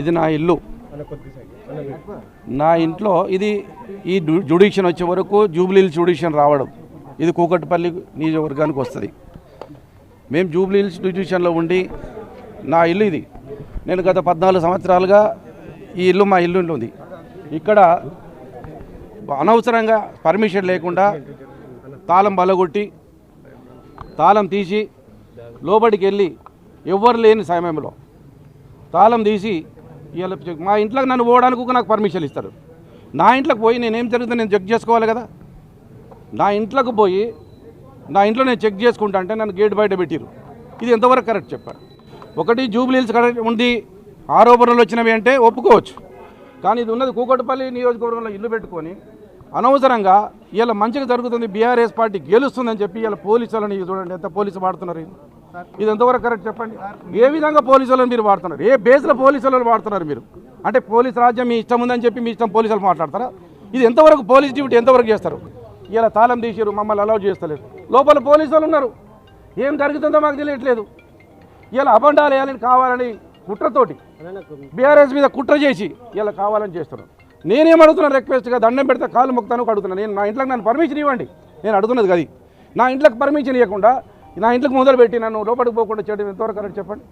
ఇది నా ఇల్లు. నా ఇంట్లో ఇది ఈ జ్యుడిషన్ వచ్చే వరకు జూబ్లీహిల్స్ జ్యుడిషన్ రావడం, ఇది కూకట్పల్లి నియోజకవర్గానికి వస్తుంది. మేము జూబ్లీహిల్స్ జ్యుడిషన్లో ఉండి నా ఇల్లు ఇది. నేను గత 14 సంవత్సరాలుగా ఈ ఇల్లు మా ఇల్లు ఉంది. ఇక్కడ అనవసరంగా పర్మిషన్ లేకుండా తాళం బలగొట్టి తాళం తీసి లోపలికి వెళ్ళి ఎవ్వరు లేని సమయంలో తాళం తీసి ఇలా మా ఇంట్లోకి నన్ను పోవడానికి నాకు పర్మిషన్ ఇస్తారు. నా ఇంట్లోకి పోయి నేనేం జరుగుతుందో నేను చెక్ చేసుకోవాలి కదా. నా ఇంట్లోకి పోయి నా ఇంట్లో నేను చెక్ చేసుకుంటా అంటే నన్ను గేట్ బయట పెట్టిరు. ఇది ఎంతవరకు కరెక్ట్ చెప్పారు? ఒకటి జూబ్లీహిల్స్ కరెక్ట్ ఉంది, ఆరోపణలు వచ్చినవి అంటే ఒప్పుకోవచ్చు. కానీ ఇది ఉన్నది కూకట్పల్లి నియోజకవర్గంలో ఇల్లు పెట్టుకొని అనవసరంగా ఇలా మంచిగా జరుగుతుంది, బీఆర్ఎస్ పార్టీ గెలుస్తుందని చెప్పి ఇలా పోలీసులని చూడండి ఎంత పోలీసు వాడుతున్నారు. ఇది ఎంతవరకు కరెక్ట్ చెప్పండి? ఏ విధంగా పోలీసులను మీరు వాడుతున్నారు? ఏ బేస్లో పోలీసులను వాడుతున్నారు మీరు? అంటే పోలీస్ రాజ్యం మీ ఇష్టం ఉందని చెప్పి మీ ఇష్టం పోలీసులు మాట్లాడతారా? ఇది ఎంతవరకు పోలీస్ డ్యూటీ ఎంతవరకు చేస్తారు? ఇలా తాళం తీసిరు, మమ్మల్ని అలౌ చేస్తలేరు. లోపల పోలీసులు ఉన్నారు, ఏం జరుగుతుందో మాకు తెలియట్లేదు. ఇలా అబండాలు వేయాలని కావాలని కుట్రతోటి బీఆర్ఎస్ మీద కుట్ర చేసి ఇలా కావాలని చేస్తున్నారు. నేనేమడుగుతున్నాను, రిక్వెస్ట్గా దండం పెడితే కాలు మొక్కుతాను అడుగుతున్నాను. నేను నా ఇంట్లోకి నన్ను పర్మిషన్ ఇవ్వండి, నేను అడుగుతున్నది అది. నా ఇంట్లోకి పర్మిషన్ ఇవ్వకుండా నా ఇంట్లోకి మొదలుపెట్టి నన్ను లోపలికి పోకుండా చేయడం ఎంతవరకు కరెక్ట్ చెప్పండి?